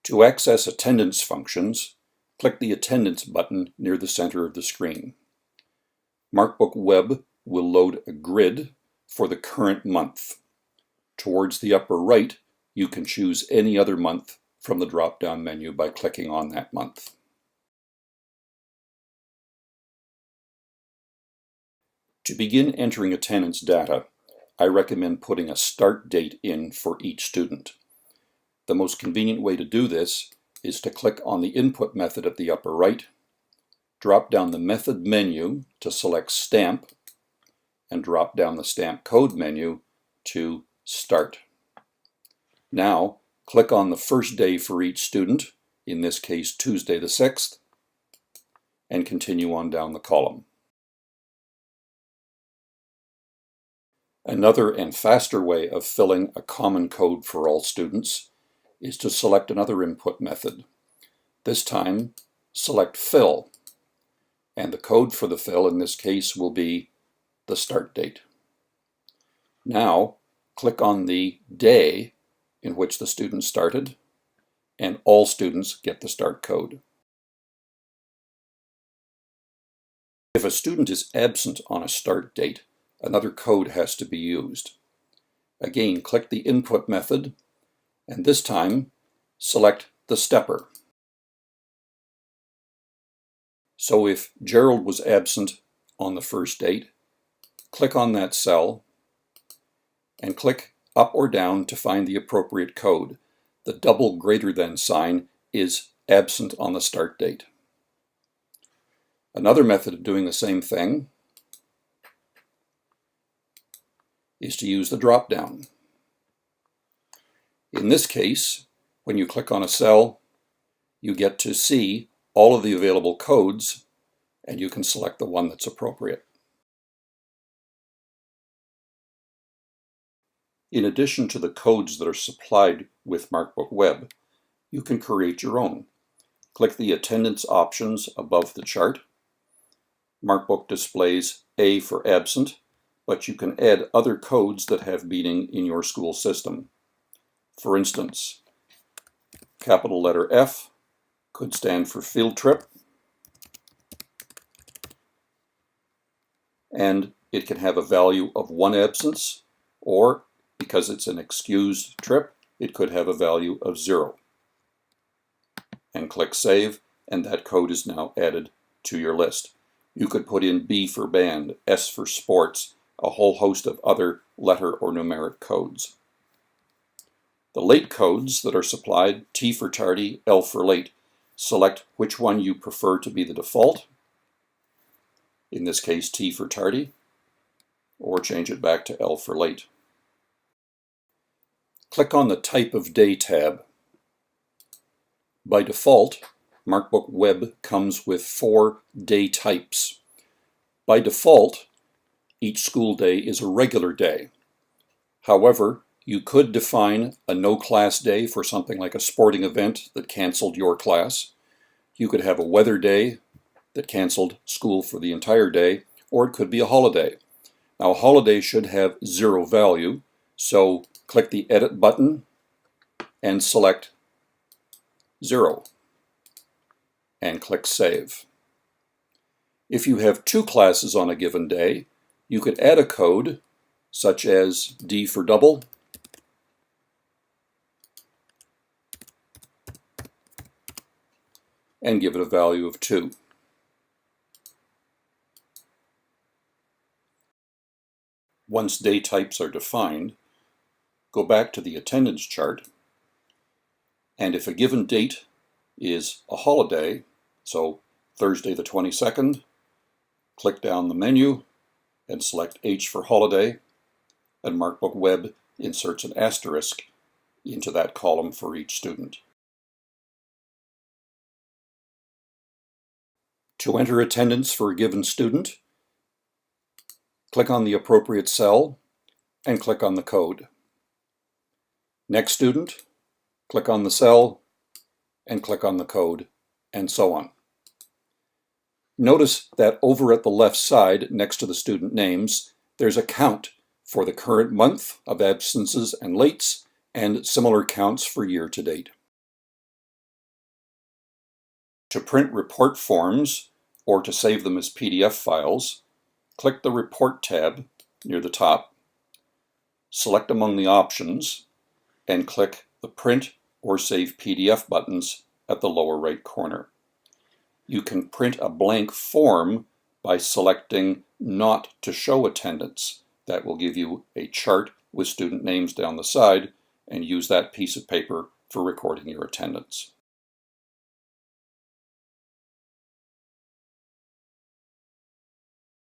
To access attendance functions, click the Attendance button near the center of the screen. MarkBookWeb will load a grid for the current month. Towards the upper right, you can choose any other month from the drop-down menu by clicking on that month. To begin entering attendance data, I recommend putting a start date in for each student. The most convenient way to do this is to click on the input method at the upper right, drop down the method menu to select stamp, and drop down the stamp code menu to start. Now, click on the first day for each student, in this case Tuesday the 6th, and continue on down the column. Another and faster way of filling a common code for all students is to select another input method. This time, select Fill, and the code for the fill in this case will be the start date. Now, click on the day in which the student started, and all students get the start code. If a student is absent on a start date, another code has to be used. Again, click the input method, and this time select the stepper. So if Gerald was absent on the first date, click on that cell and click up or down to find the appropriate code. The double greater than sign is absent on the start date. Another method of doing the same thing is to use the drop-down. In this case, when you click on a cell, you get to see all of the available codes, and you can select the one that's appropriate. In addition to the codes that are supplied with MarkBookWeb, you can create your own. Click the attendance options above the chart. MarkBook displays A for absent, but you can add other codes that have meaning in your school system. For instance, capital letter F could stand for field trip, and it can have a value of 1 absence, or because it's an excused trip, it could have a value of 0. And click Save, and that code is now added to your list. You could put in B for band, S for sports, a whole host of other letter or numeric codes. The late codes that are supplied, T for tardy, L for late. Select which one you prefer to be the default, in this case T for tardy, or change it back to L for late. Click on the Type of Day tab. By default, MarkBookWeb comes with 4 day types. By default, each school day is a regular day. However, you could define a no-class day for something like a sporting event that canceled your class. You could have a weather day that canceled school for the entire day, or it could be a holiday. Now, a holiday should have 0 value, so click the Edit button and select 0, and click Save. If you have 2 classes on a given day, you could add a code such as D for double, and give it a value of 2. Once day types are defined, go back to the attendance chart, and if a given date is a holiday, so Thursday the 22nd, click down the menu and select H for holiday, and MarkBookWeb inserts an asterisk into that column for each student. To enter attendance for a given student, click on the appropriate cell and click on the code. Next student, click on the cell and click on the code, and so on. Notice that over at the left side, next to the student names, there's a count for the current month of absences and lates, and similar counts for year to date. To print report forms or to save them as PDF files, click the Report tab near the top, select among the options, and click the Print or Save PDF buttons at the lower right corner. You can print a blank form by selecting Not to Show Attendance. That will give you a chart with student names down the side, and use that piece of paper for recording your attendance.